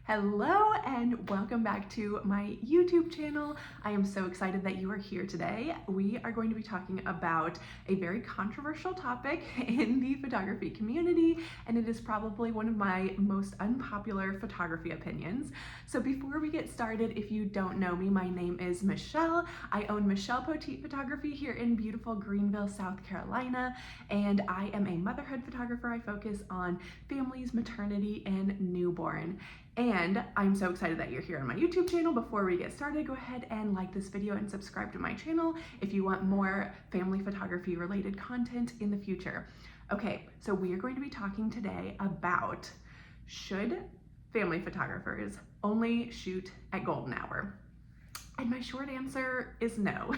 Hello and welcome back to my YouTube channel. I am so excited that you are here today. We are going to be talking about a very controversial topic in the photography community, and it is probably one of my most unpopular photography opinions. So before we get started, if you don't know me, my name is Michelle. I own Michelle Poteet Photography here in beautiful Greenville, South Carolina, and I am a motherhood photographer. I focus on families, maternity, and newborn. And I'm so excited that you're here on my YouTube channel. Before we get started, go ahead and like this video and subscribe to my channel if you want more family photography related content in the future. Okay, so we are going to be talking today about, should family photographers only shoot at golden hour? And my short answer is no.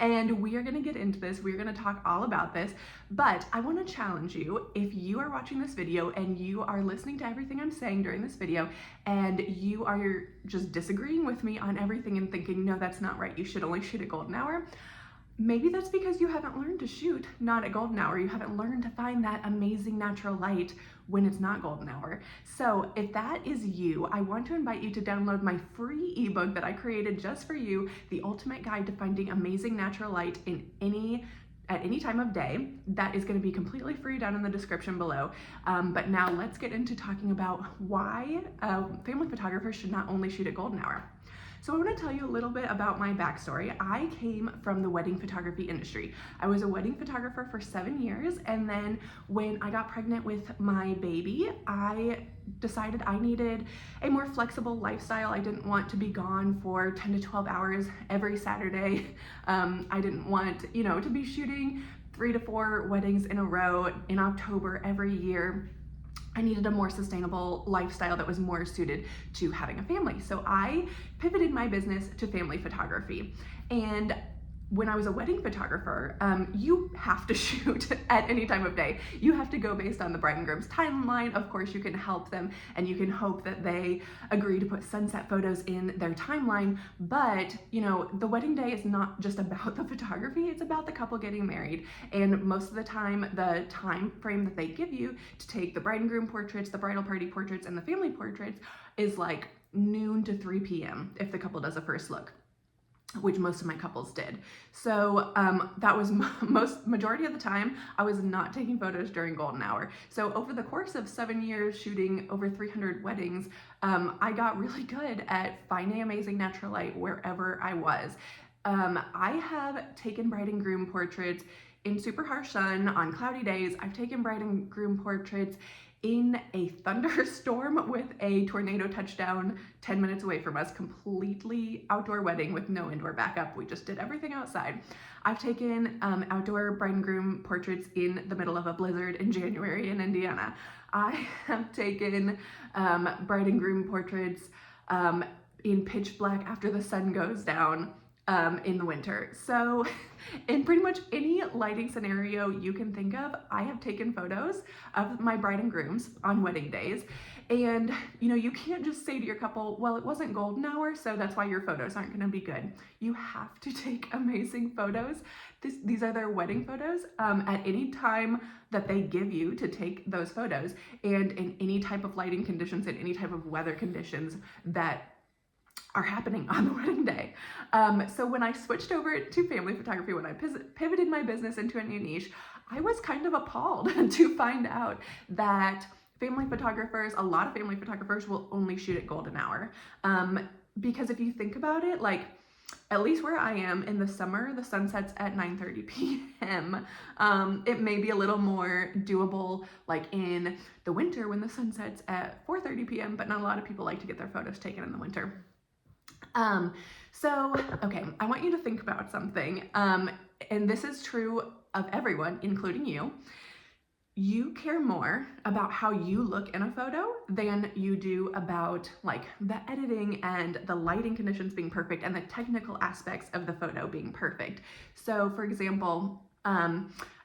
And we are gonna get into this, we're gonna talk all about this, but I wanna challenge you, if you are watching this video and you are listening to everything I'm saying during this video, and you are just disagreeing with me on everything and thinking, no, that's not right, you should only shoot at golden hour, maybe that's because you haven't learned to shoot not at golden hour. You haven't learned to find that amazing natural light when it's not golden hour. So if that is you, I want to invite you to download my free ebook that I created just for you, The Ultimate Guide to Finding Amazing Natural Light at any time of day. That is going to be completely free down in the description below. But now let's get into talking about why family photographers should not only shoot at golden hour. So I want to tell you a little bit about my backstory. I came from the wedding photography industry. I was a wedding photographer for 7 years, and then when I got pregnant with my baby, I decided I needed a more flexible lifestyle. I didn't want to be gone for 10 to 12 hours every Saturday. I didn't want, to be shooting 3 to 4 weddings in a row in October every year. I needed a more sustainable lifestyle that was more suited to having a family. So I pivoted my business to family photography. And when I was a wedding photographer, you have to shoot at any time of day. You have to go based on the bride and groom's timeline. Of course, you can help them and you can hope that they agree to put sunset photos in their timeline. But, the wedding day is not just about the photography, it's about the couple getting married. And most of the time, the time frame that they give you to take the bride and groom portraits, the bridal party portraits, and the family portraits is like noon to 3 p.m. if the couple does a first look, which most of my couples did. So that was majority of the time, I was not taking photos during golden hour. So over the course of 7 years shooting over 300 weddings, I got really good at finding amazing natural light wherever I was. I have taken bride and groom portraits in super harsh sun on cloudy days. I've taken bride and groom portraits in a thunderstorm with a tornado touchdown 10 minutes away from us, completely outdoor wedding with no indoor backup. We just did everything outside. I've taken outdoor bride and groom portraits in the middle of a blizzard in January in Indiana. I have taken bride and groom portraits in pitch black after the sun goes down in the winter. So in pretty much any lighting scenario you can think of, I have taken photos of my bride and grooms on wedding days. And you can't just say to your couple, well, it wasn't golden hour, so that's why your photos aren't going to be good. You have to take amazing photos. These are their wedding photos at any time that they give you to take those photos, and in any type of lighting conditions and any type of weather conditions that are happening on the wedding day. So when I switched over to family photography, when I pivoted my business into a new niche, I was kind of appalled to find out that a lot of family photographers will only shoot at golden hour. Because if you think about it, like at least where I am in the summer, the sun sets at 9:30 p.m. It may be a little more doable like in the winter when the sun sets at 4:30 p.m., but not a lot of people like to get their photos taken in the winter. Okay, I want you to think about something, and this is true of everyone, including you. You care more about how you look in a photo than you do about like the editing and the lighting conditions being perfect and the technical aspects of the photo being perfect. So for example,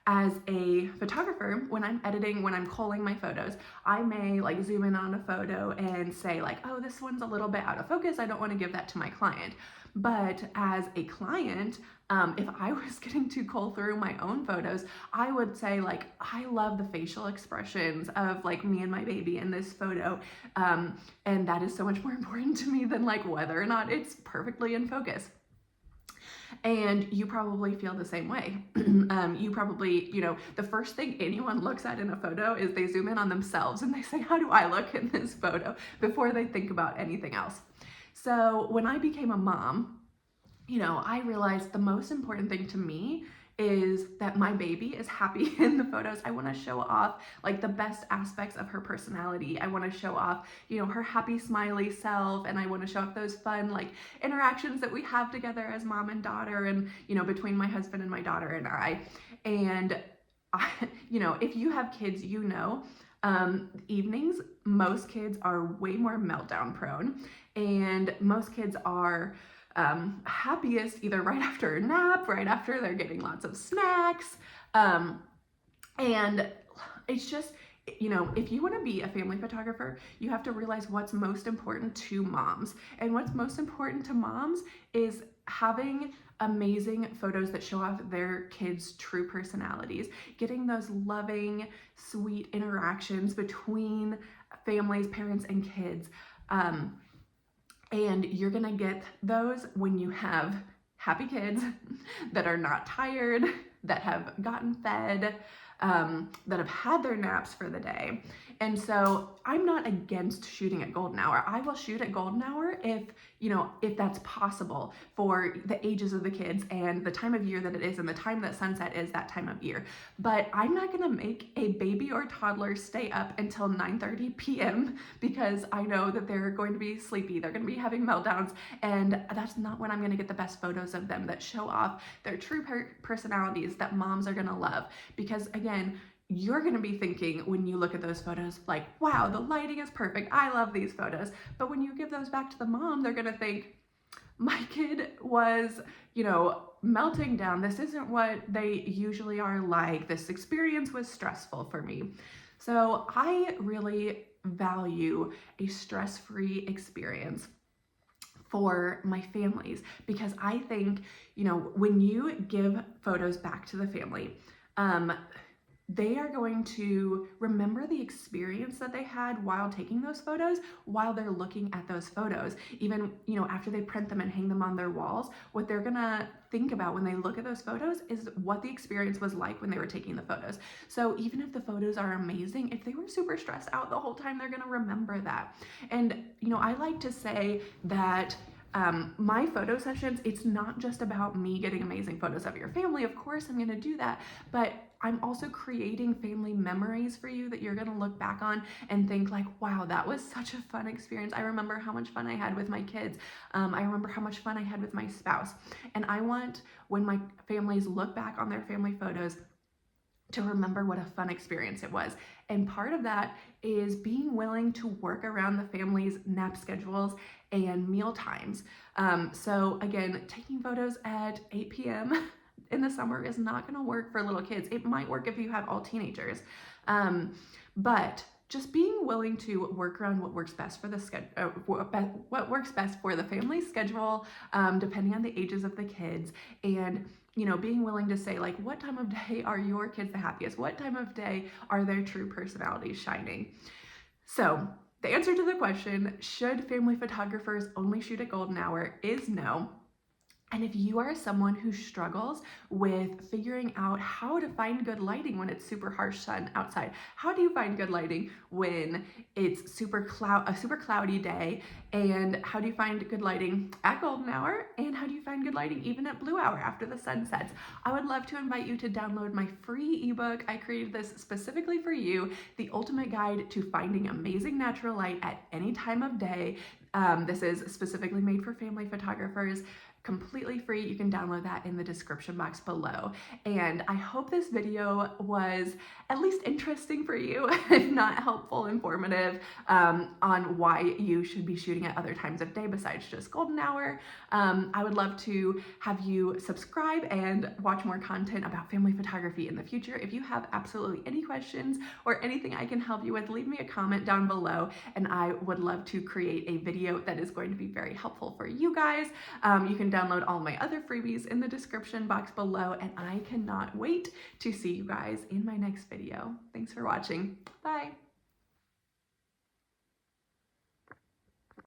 As a photographer, when I'm editing, when I'm culling my photos, I may like zoom in on a photo and say like, oh, this one's a little bit out of focus. I don't want to give that to my client. But as a client, if I was getting to cull through my own photos, I would say like, I love the facial expressions of like me and my baby in this photo. And that is so much more important to me than like whether or not it's perfectly in focus. And you probably feel the same way. You probably, the first thing anyone looks at in a photo is they zoom in on themselves and they say, how do I look in this photo, before they think about anything else. So when I became a mom, I realized the most important thing to me is that my baby is happy in the photos. I want to show off like the best aspects of her personality. I want to show off, her happy, smiley self, and I want to show off those fun like interactions that we have together as mom and daughter, and between my husband and my daughter and I. And if you have kids, evenings, most kids are way more meltdown prone, and most kids are happiest either right after a nap, right after they're getting lots of snacks. And it's just, if you want to be a family photographer, you have to realize what's most important to moms. And what's most important to moms is having amazing photos that show off their kids' true personalities, getting those loving, sweet interactions between families, parents, and kids. And you're gonna get those when you have happy kids that are not tired, that have gotten fed, that have had their naps for the day. And so I'm not against shooting at golden hour. I will shoot at golden hour if that's possible for the ages of the kids and the time of year that it is and the time that sunset is that time of year. But I'm not gonna make a baby or toddler stay up until 9:30 p.m. because I know that they're going to be sleepy, they're gonna be having meltdowns, and that's not when I'm gonna get the best photos of them that show off their true personalities that moms are gonna love. Because again, you're going to be thinking when you look at those photos like, wow, the lighting is perfect, I love these photos. But when you give those back to the mom, they're going to think, my kid was, melting down. This isn't what they usually are like. This experience was stressful for me. So I really value a stress-free experience for my families, because I think, when you give photos back to the family, they are going to remember the experience that they had while taking those photos, while they're looking at those photos. Even, after they print them and hang them on their walls, what they're gonna think about when they look at those photos is what the experience was like when they were taking the photos. So even if the photos are amazing, if they were super stressed out the whole time, they're gonna remember that. And, I like to say that my photo sessions, it's not just about me getting amazing photos of your family. Of course, I'm gonna do that, but I'm also creating family memories for you that you're gonna look back on and think like, wow, that was such a fun experience. I remember how much fun I had with my kids. I remember how much fun I had with my spouse. And I want, when my families look back on their family photos, to remember what a fun experience it was. And part of that is being willing to work around the family's nap schedules and meal times. So again, taking photos at 8 p.m. in the summer is not gonna work for little kids. It might work if you have all teenagers. But just being willing to work around what works best for the what works best for the family schedule, depending on the ages of the kids, and being willing to say like, what time of day are your kids the happiest? What time of day are their true personalities shining? So the answer to the question, should family photographers only shoot at golden hour, is no. And if you are someone who struggles with figuring out how to find good lighting when it's super harsh sun outside, how do you find good lighting when it's a super cloudy day, and how do you find good lighting at golden hour, and how do you find good lighting even at blue hour after the sun sets, I would love to invite you to download my free ebook. I created this specifically for you, The Ultimate Guide to Finding Amazing Natural Light at Any Time of Day. This is specifically made for family photographers. completely free. You can download that in the description box below. And I hope this video was at least interesting for you, if not helpful, informative, on why you should be shooting at other times of day besides just golden hour. I would love to have you subscribe and watch more content about family photography in the future. If you have absolutely any questions or anything I can help you with, leave me a comment down below, and I would love to create a video that is going to be very helpful for you guys. You can download all my other freebies in the description box below, and I cannot wait to see you guys in my next video. Thanks for watching. Bye.